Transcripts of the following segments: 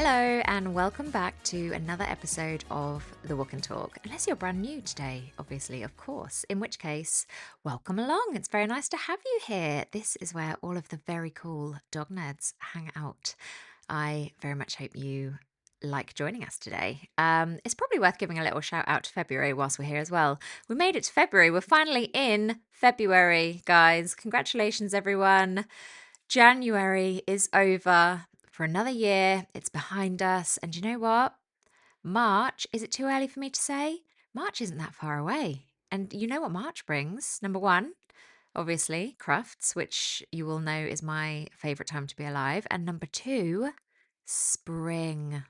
Hello, and welcome back to another episode of The Walk and Talk. Unless you're brand new today, obviously, of course, in which case, welcome along. It's very nice to have you here. This is where all of the very cool dog nerds hang out. I very much hope you like joining us today. It's probably worth giving a little shout out to February whilst we're here as well. We made it to February. We're finally in February, guys. Congratulations, everyone. January is over for another year. It's behind us. And you know what? March, is it too early for me to say? March isn't that far away. And you know what March brings? Number one, obviously, crufts, which you will know is my favourite time to be alive. And number two, spring.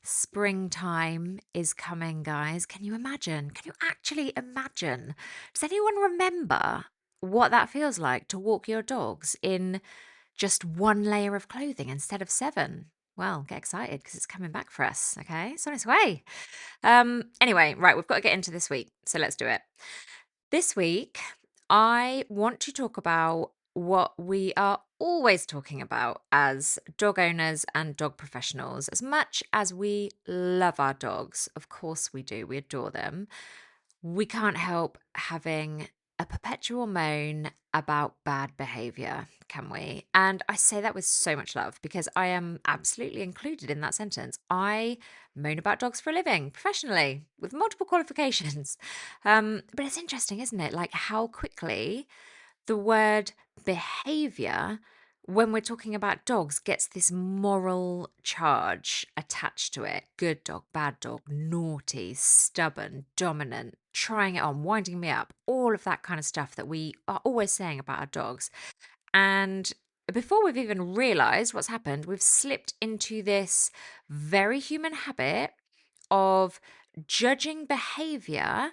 Springtime is coming, guys. Can you imagine? Can you actually imagine? Does anyone remember what that feels like to walk your dogs in just one layer of clothing instead of seven? Well, get excited because it's coming back for us, okay? It's on its way. Anyway, right, we've got to get into this week, so let's do it. This week, I want to talk about what we are always talking about as dog owners and dog professionals. As much as we love our dogs, of course we do, we adore them, we can't help having a perpetual moan about bad behavior, can we? And I say that with so much love because I am absolutely included in that sentence. I moan about dogs for a living, professionally, with multiple qualifications. But it's interesting, isn't it? Like how quickly the word behavior, when we're talking about dogs, gets this moral charge attached to it. Good dog, bad dog, naughty, stubborn, dominant, trying it on, winding me up, all of that kind of stuff that we are always saying about our dogs. And before we've even realized what's happened, we've slipped into this very human habit of judging behavior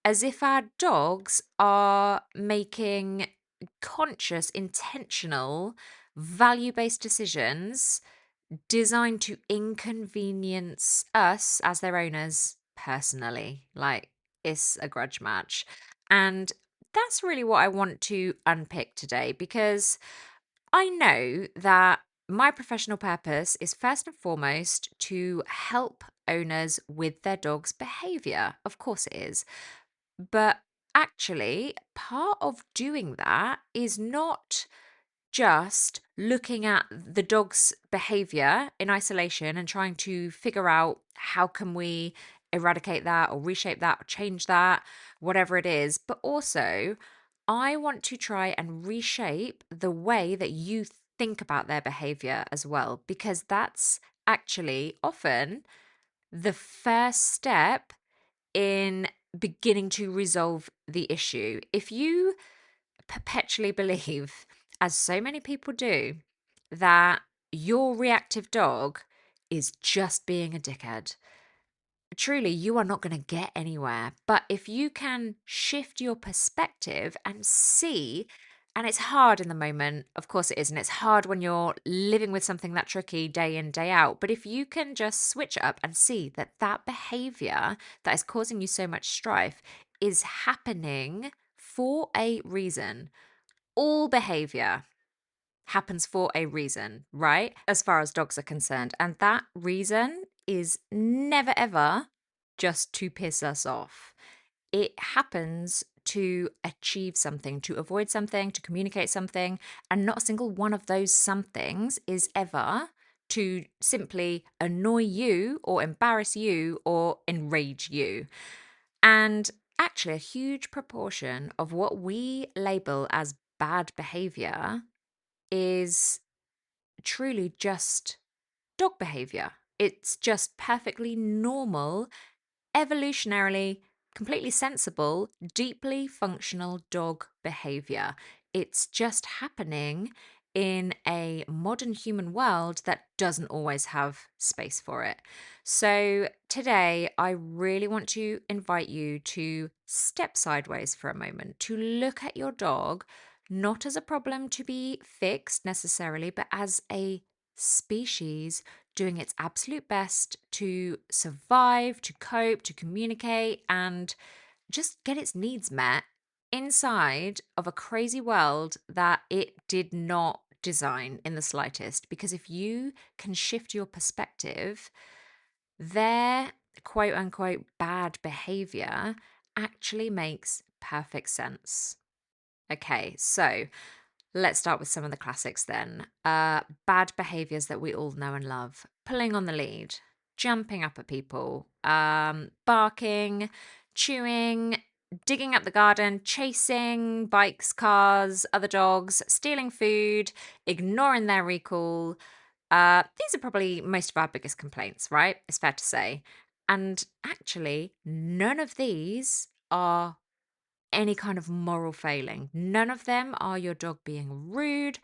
as if our dogs are making conscious, intentional, value based decisions designed to inconvenience us as their owners personally. Like it's a grudge match. And that's really what I want to unpick today because I know that my professional purpose is first and foremost to help owners with their dog's behavior. Of course, it is. But actually, part of doing that is not just looking at the dog's behavior in isolation and trying to figure out how can we eradicate that or reshape that or change that, whatever it is. But also, I want to try and reshape the way that you think about their behavior as well, because that's actually often the first step in beginning to resolve the issue. If you perpetually believe, as so many people do, that your reactive dog is just being a dickhead, truly you are not going to get anywhere. But if you can shift your perspective and see, and it's hard in the moment, of course it is, and it's hard when you're living with something that tricky day in, day out. But if you can just switch it up and see that that behavior that is causing you so much strife is happening for a reason. All behavior happens for a reason, right? As far as dogs are concerned. And that reason is never ever just to piss us off. It happens to achieve something, to avoid something, to communicate something. And not a single one of those somethings is ever to simply annoy you or embarrass you or enrage you. And actually, a huge proportion of what we label as bad behavior is truly just dog behavior. It's just perfectly normal, evolutionarily, completely sensible, deeply functional dog behavior. It's just happening in a modern human world that doesn't always have space for it. So, today, I really want to invite you to step sideways for a moment, to look at your dog not as a problem to be fixed necessarily, but as a species doing its absolute best to survive, to cope, to communicate, and just get its needs met inside of a crazy world that it did not design in the slightest, because if you can shift your perspective, their quote unquote bad behavior actually makes perfect sense. Okay, so let's start with some of the classics then. Bad behaviors that we all know and love: pulling on the lead, jumping up at people, barking, chewing, digging up the garden, chasing bikes, cars, other dogs, stealing food, ignoring their recall. These are probably most of our biggest complaints, right? It's fair to say. And actually, none of these are any kind of moral failing. None of them are your dog being rude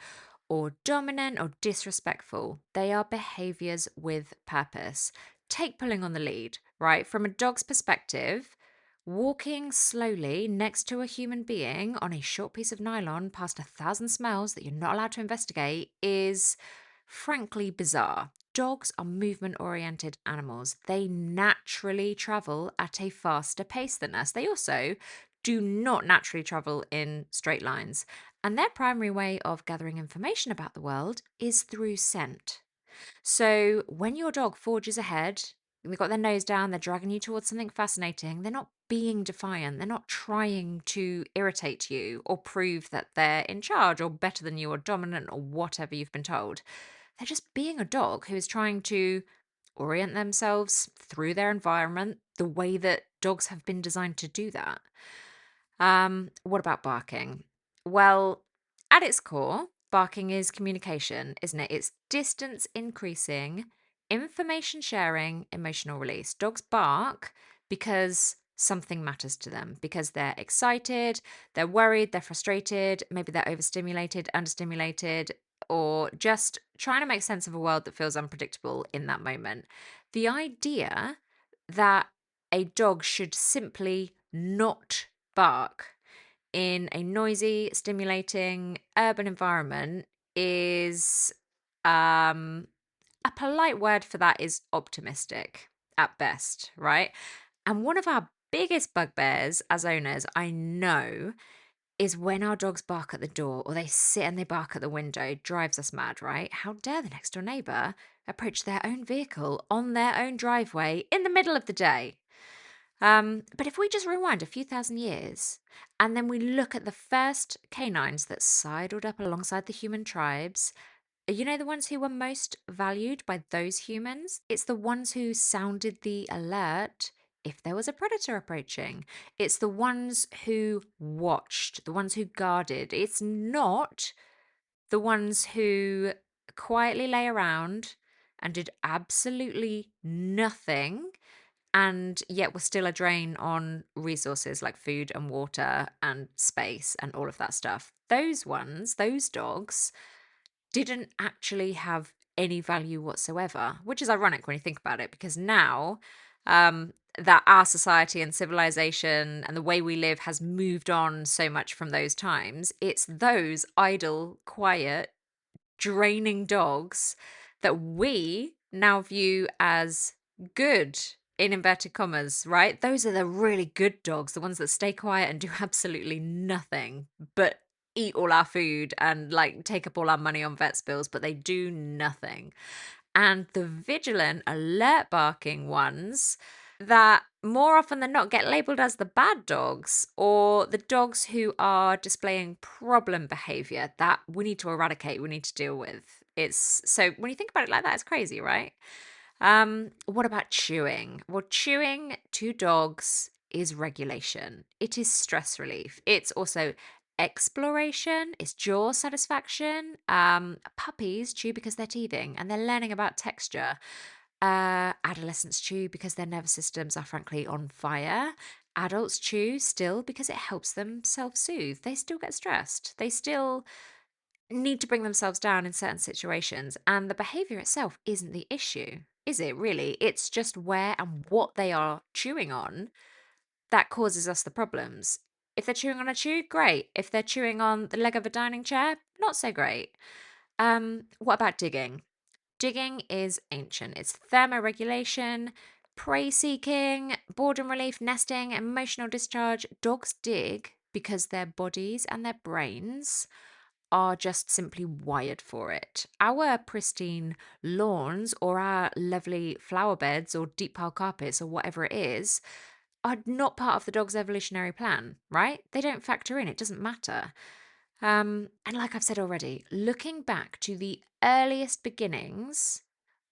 or dominant or disrespectful. They are behaviors with purpose. Take pulling on the lead, right? From a dog's perspective, walking slowly next to a human being on a short piece of nylon past 1,000 smells that you're not allowed to investigate is frankly bizarre. Dogs are movement oriented animals. They naturally travel at a faster pace than us. They also do not naturally travel in straight lines. And their primary way of gathering information about the world is through scent. So when your dog forges ahead, they've got their nose down, they're dragging you towards something fascinating, they're not being defiant, they're not trying to irritate you or prove that they're in charge or better than you or dominant or whatever you've been told. They're just being a dog who is trying to orient themselves through their environment the way that dogs have been designed to do that. What about barking? Well, at its core, barking is communication, isn't it? It's distance increasing, information sharing, emotional release. Dogs bark because something matters to them, because they're excited, they're worried, they're frustrated, maybe they're overstimulated, understimulated, or just trying to make sense of a world that feels unpredictable in that moment. The idea that a dog should simply not bark in a noisy, stimulating urban environment is a polite word for that is optimistic at best, right? And one of our biggest bugbears as owners, I know, is when our dogs bark at the door or they sit and they bark at the window. It drives us mad, right? How dare the next door neighbour approach their own vehicle on their own driveway in the middle of the day? But if we just rewind a few thousand years and then we look at the first canines that sidled up alongside the human tribes, the ones who were most valued by those humans? It's the ones who sounded the alert if there was a predator approaching. It's the ones who watched, the ones who guarded. It's not the ones who quietly lay around and did absolutely nothing and yet we're still a drain on resources like food and water and space and all of that stuff. Those ones, those dogs, didn't actually have any value whatsoever, which is ironic when you think about it, because now that our society and civilization and the way we live has moved on so much from those times, it's those idle, quiet, draining dogs that we now view as good in inverted commas, right? Those are the really good dogs, the ones that stay quiet and do absolutely nothing but eat all our food and like take up all our money on vets bills, but they do nothing. And the vigilant, alert barking ones that more often than not get labeled as the bad dogs or the dogs who are displaying problem behavior that we need to eradicate, we need to deal with. It's so when you think about it like that, it's crazy, right? What about chewing? Well, chewing to dogs is regulation. It is stress relief. It's also exploration. It's jaw satisfaction. Puppies chew because they're teething and they're learning about texture. Adolescents chew because their nervous systems are frankly on fire. Adults chew still because it helps them self soothe. They still get stressed. They still need to bring themselves down in certain situations. And the behavior itself isn't the issue, is it really? It's just where and what they are chewing on that causes us the problems. If they're chewing on a chew, great. If they're chewing on the leg of a dining chair, not so great. What about digging? Digging is ancient. It's thermoregulation, prey seeking, boredom relief, nesting, emotional discharge. Dogs dig because their bodies and their brains are just simply wired for it. Our pristine lawns or our lovely flower beds or deep pile carpets or whatever it is are not part of the dog's evolutionary plan, right? They don't factor in, it doesn't matter. And like I've said already, looking back to the earliest beginnings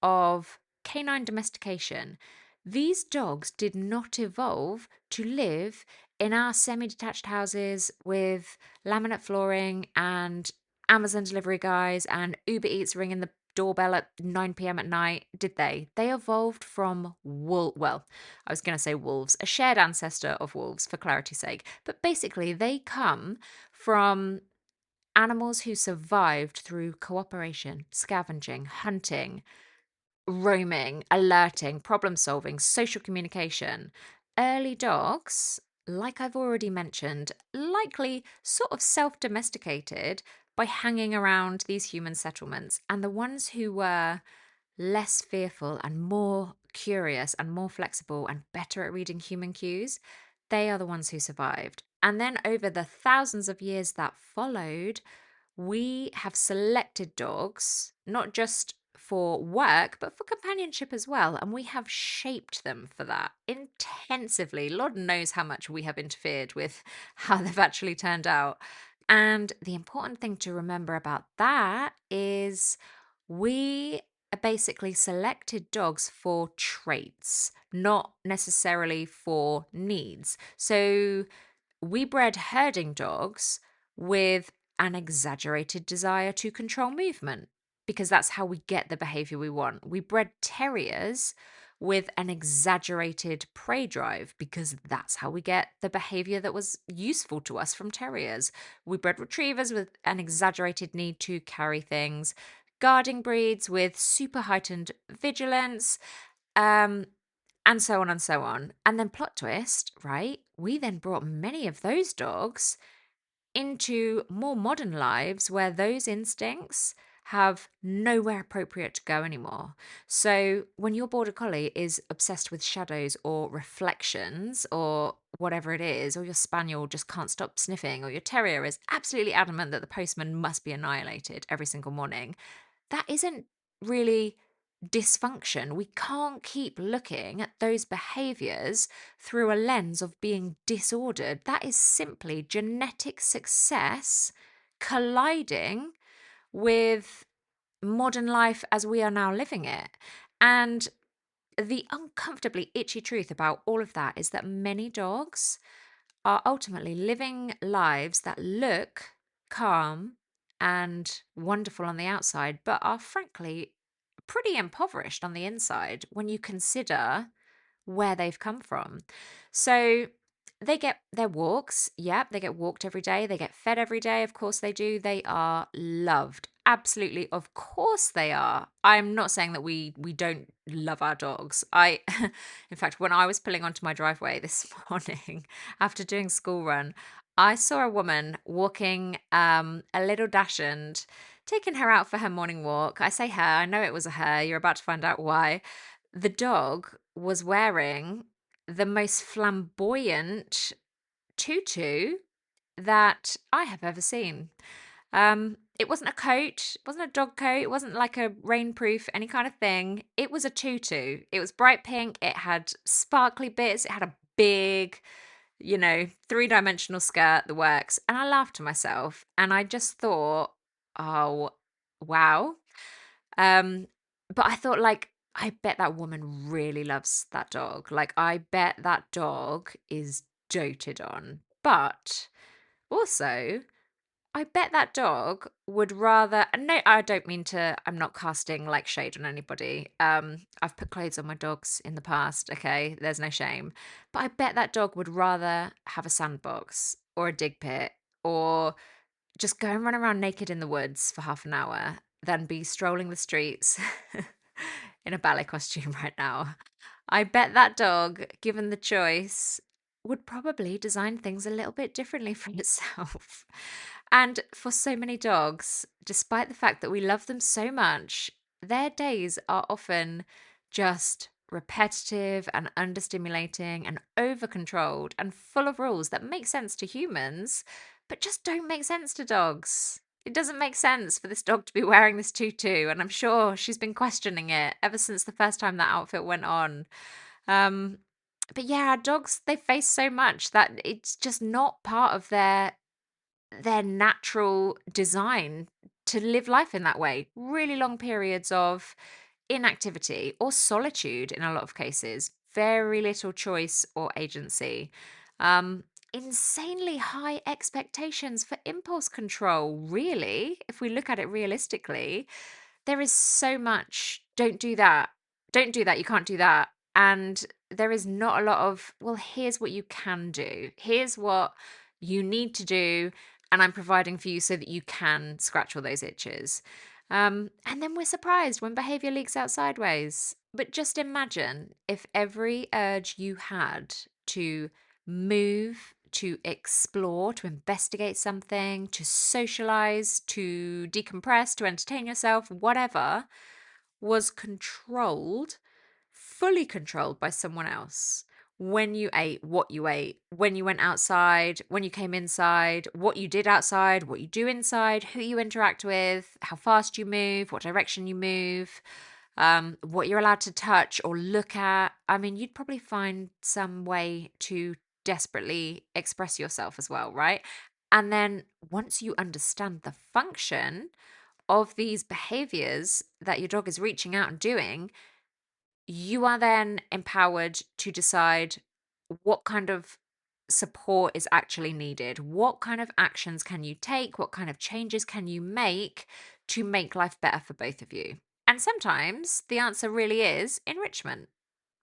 of canine domestication, these dogs did not evolve to live in our semi detached houses with laminate flooring and Amazon delivery guys and Uber Eats ringing the doorbell at 9 p.m. at night, did they? They evolved from well, I was going to say wolves, a shared ancestor of wolves for clarity's sake. But basically, they come from animals who survived through cooperation, scavenging, hunting, roaming, alerting, problem solving, social communication. Early dogs, like I've already mentioned, likely sort of self domesticated by hanging around these human settlements. And the ones who were less fearful and more curious and more flexible and better at reading human cues, they are the ones who survived. And then over the thousands of years that followed, we have selected dogs, not just for work, but for companionship as well. And we have shaped them for that intensively. Lord knows how much we have interfered with how they've actually turned out. And the important thing to remember about that is we basically selected dogs for traits, not necessarily for needs. So we bred herding dogs with an exaggerated desire to control movement because that's how we get the behavior we want. We bred terriers with an exaggerated prey drive because that's how we get the behavior that was useful to us from terriers. We bred retrievers with an exaggerated need to carry things, guarding breeds with super heightened vigilance, um, and so on and so on. And then, plot twist, right? We then brought many of those dogs into more modern lives where those instincts have nowhere appropriate to go anymore. So when your border collie is obsessed with shadows or reflections or whatever it is, or your spaniel just can't stop sniffing, or your terrier is absolutely adamant that the postman must be annihilated every single morning, that isn't really dysfunction. We can't keep looking at those behaviors through a lens of being disordered. That is simply genetic success colliding with modern life as we are now living it. And the uncomfortably itchy truth about all of that is that many dogs are ultimately living lives that look calm and wonderful on the outside, but are frankly pretty impoverished on the inside when you consider where they've come from. So they get their walks. Yep, they get walked every day. They get fed every day. Of course they do. They are loved. Absolutely. Of course they are. I'm not saying that we don't love our dogs. In fact, when I was pulling onto my driveway this morning after doing school run, I saw a woman walking a little dachshund, taking her out for her morning walk. I say her, I know it was a her. You're about to find out why. The dog was wearing the most flamboyant tutu that I have ever seen. It wasn't a coat, it wasn't a dog coat, it wasn't like a rainproof, any kind of thing. It was a tutu. It was bright pink, it had sparkly bits, it had a big, three-dimensional skirt, the works. And I laughed to myself and I just thought, oh, wow. Um, but I thought, like, I bet that woman really loves that dog. Like, I bet that dog is doted on. But also, I bet that dog would rather. And no, I don't mean to. I'm not casting like shade on anybody. I've put clothes on my dogs in the past. Okay, there's no shame. But I bet that dog would rather have a sandbox or a dig pit or just go and run around naked in the woods for half an hour than be strolling the streets in a ballet costume right now. I bet that dog, given the choice, would probably design things a little bit differently for itself. And for so many dogs, despite the fact that we love them so much, their days are often just repetitive and understimulating and over controlled and full of rules that make sense to humans, but just don't make sense to dogs. It doesn't make sense for this dog to be wearing this tutu, and I'm sure she's been questioning it ever since the first time that outfit went on. Um, but yeah, our dogs, they face so much that it's just not part of their natural design to live life in that way. Really long periods of inactivity or solitude in a lot of cases, very little choice or agency. Um, Insanely high expectations for impulse control, really, if we look at it realistically. There is so much, don't do that, don't do that, you can't do that. And there is not a lot of, well, here's what you can do, here's what you need to do, and I'm providing for you so that you can scratch all those itches. And then we're surprised when behavior leaks out sideways. But just imagine if every urge you had to move, to explore, to investigate something, to socialize, to decompress, to entertain yourself, whatever, was controlled, fully controlled by someone else. When you ate, what you ate, when you went outside, when you came inside, what you did outside, what you do inside, who you interact with, how fast you move, what direction you move, what you're allowed to touch or look at. I mean, you'd probably find some way to desperately express yourself as well, right? And then once you understand the function of these behaviors that your dog is reaching out and doing, you are then empowered to decide what kind of support is actually needed. What kind of actions can you take? What kind of changes can you make to make life better for both of you? And sometimes the answer really is enrichment.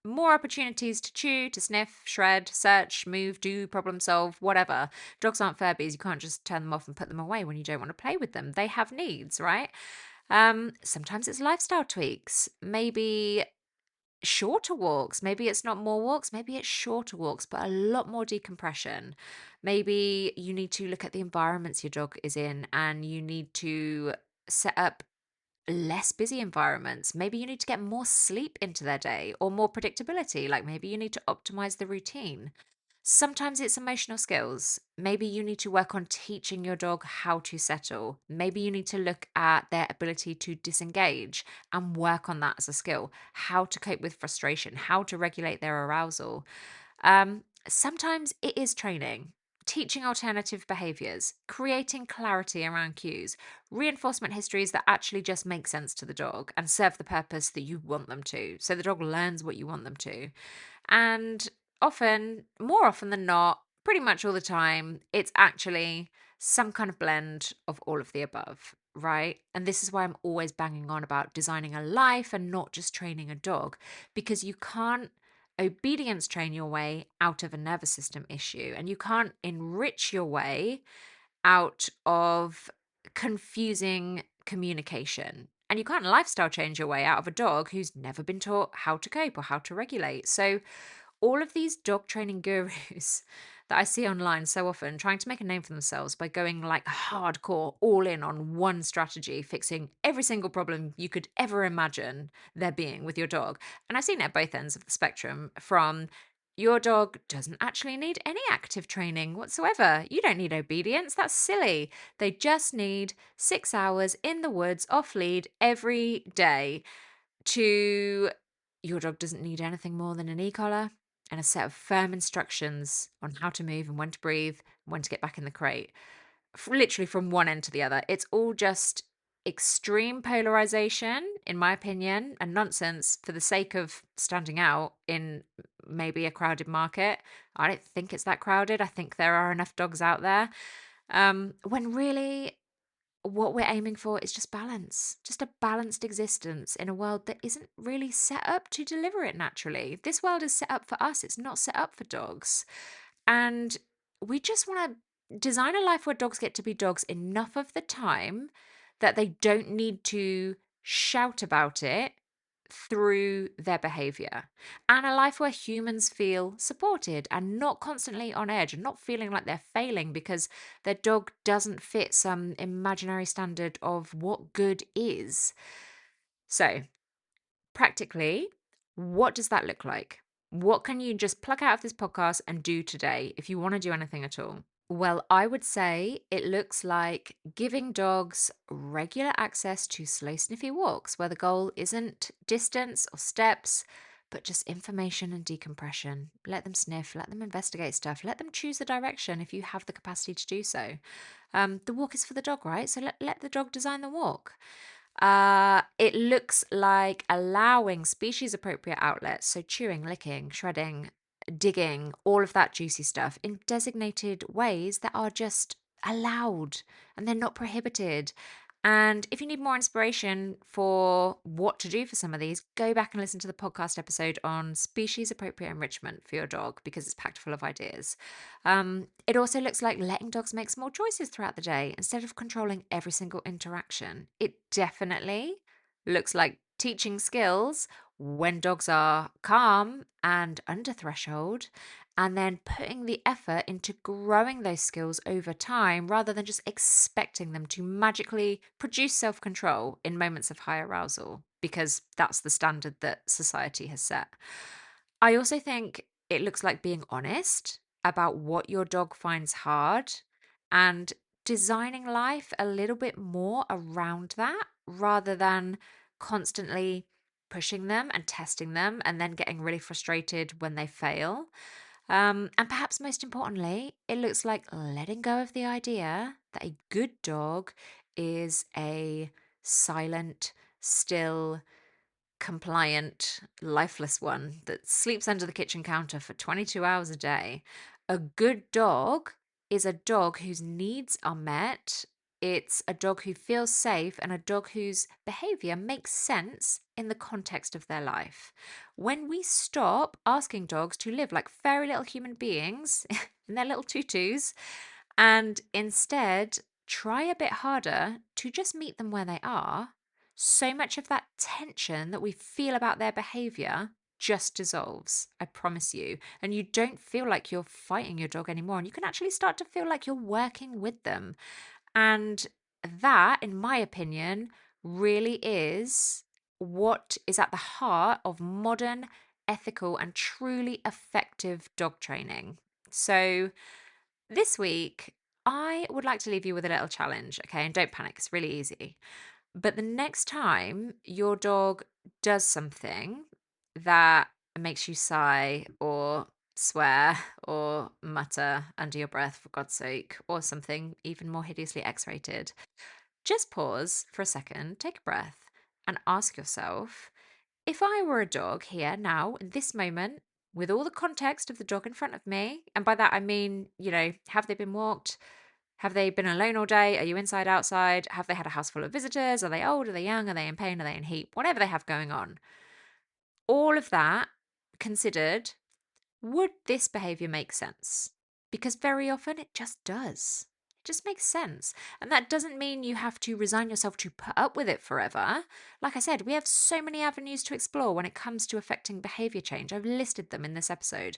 More opportunities to chew, to sniff, shred, search, move, do, problem solve, whatever. Dogs aren't Furbies. You can't just turn them off and put them away when you don't want to play with them. They have needs, right? Sometimes it's lifestyle tweaks. Maybe shorter walks. Maybe it's not more walks, maybe it's shorter walks, but a lot more decompression. Maybe you need to look at the environments your dog is in and you need to set up less busy environments. Maybe you need to get more sleep into their day or more predictability. Like maybe you need to optimize the routine. Sometimes it's emotional skills. Maybe you need to work on teaching your dog how to settle. Maybe you need to look at their ability to disengage and work on that as a skill. How to cope with frustration, how to regulate their arousal. Sometimes it is training, teaching alternative behaviors, creating clarity around cues, reinforcement histories that actually just make sense to the dog and serve the purpose that you want them to. So the dog learns what you want them to. And often, more often than not, pretty much all the time, it's actually some kind of blend of all of the above, right? And this is why I'm always banging on about designing a life and not just training a dog, because you can't obedience train your way out of a nervous system issue, and you can't enrich your way out of confusing communication. And you can't lifestyle change your way out of a dog who's never been taught how to cope or how to regulate. So, all of these dog training gurus that I see online so often trying to make a name for themselves by going like hardcore all in on one strategy, fixing every single problem you could ever imagine there being with your dog. And I've seen it at both ends of the spectrum from your dog doesn't actually need any active training whatsoever. You don't need obedience. That's silly. They just need 6 hours in the woods off lead every day to your dog doesn't need anything more than an e-collar and a set of firm instructions on how to move and when to breathe, when to get back in the crate. Literally from one end to the other. It's all just extreme polarization, in my opinion, and nonsense for the sake of standing out in maybe a crowded market. I don't think it's that crowded. I think there are enough dogs out there. When really what we're aiming for is just balance, just a balanced existence in a world that isn't really set up to deliver it naturally. This world is set up for us, it's not set up for dogs. And we just want to design a life where dogs get to be dogs enough of the time that they don't need to shout about it through their behavior, and a life where humans feel supported and not constantly on edge and not feeling like they're failing because their dog doesn't fit some imaginary standard of what good is. So, practically, what does that look like? What can you just pluck out of this podcast and do today if you want to do anything at all? Well, I would say it looks like giving dogs regular access to slow, sniffy walks where the goal isn't distance or steps, but just information and decompression. Let them sniff, let them investigate stuff, let them choose the direction if you have the capacity to do so. The walk is for the dog, right? So let the dog design the walk. It looks like allowing species appropriate outlets, so chewing, licking, shredding, digging, all of that juicy stuff in designated ways that are just allowed and they're not prohibited. And if you need more inspiration for what to do for some of these, go back and listen to the podcast episode on species appropriate enrichment for your dog because it's packed full of ideas. It also looks like letting dogs make small choices throughout the day instead of controlling every single interaction. It definitely looks like teaching skills when dogs are calm and under threshold, and then putting the effort into growing those skills over time rather than just expecting them to magically produce self control in moments of high arousal, because that's the standard that society has set. I also think it looks like being honest about what your dog finds hard and designing life a little bit more around that rather than constantly pushing them and testing them and then getting really frustrated when they fail. And perhaps most importantly, it looks like letting go of the idea that a good dog is a silent, still, compliant, lifeless one that sleeps under the kitchen counter for 22 hours a day. A good dog is a dog whose needs are met. It's a dog who feels safe and a dog whose behavior makes sense in the context of their life. When we stop asking dogs to live like fairy little human beings in their little tutus and instead try a bit harder to just meet them where they are, so much of that tension that we feel about their behavior just dissolves, I promise you. And you don't feel like you're fighting your dog anymore. And you can actually start to feel like you're working with them. And that, in my opinion, really is what is at the heart of modern, ethical, and truly effective dog training. So, this week, I would like to leave you with a little challenge, okay? And don't panic, it's really easy. But the next time your dog does something that makes you sigh or swear or mutter under your breath, for God's sake, or something even more hideously X rated, just pause for a second, take a breath, and ask yourself, if I were a dog here now, in this moment, with all the context of the dog in front of me, and by that I mean, have they been walked? Have they been alone all day? Are you inside, outside? Have they had a house full of visitors? Are they old? Are they young? Are they in pain? Are they in heat? Whatever they have going on. All of that considered, would this behavior make sense? Because very often it just does. It just makes sense. And that doesn't mean you have to resign yourself to put up with it forever. Like I said, we have so many avenues to explore when it comes to affecting behavior change. I've listed them in this episode.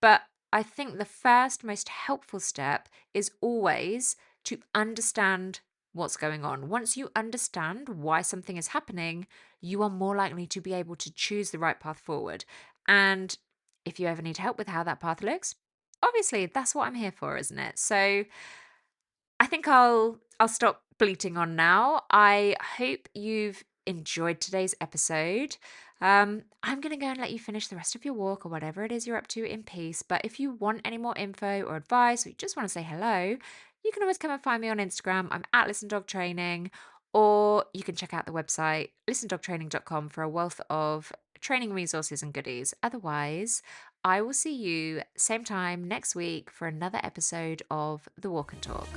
But I think the first, most helpful step is always to understand what's going on. Once you understand why something is happening, you are more likely to be able to choose the right path forward. And if you ever need help with how that path looks, obviously that's what I'm here for, isn't it? So I think I'll stop bleating on now. I hope you've enjoyed today's episode. I'm going to go and let you finish the rest of your walk or whatever it is you're up to in peace. But if you want any more info or advice, or you just want to say hello, you can always come and find me on Instagram. I'm at Listen Dog Training, or you can check out the website listendogtraining.com for a wealth of training resources and goodies. Otherwise, I will see you same time next week for another episode of The Walk and Talk.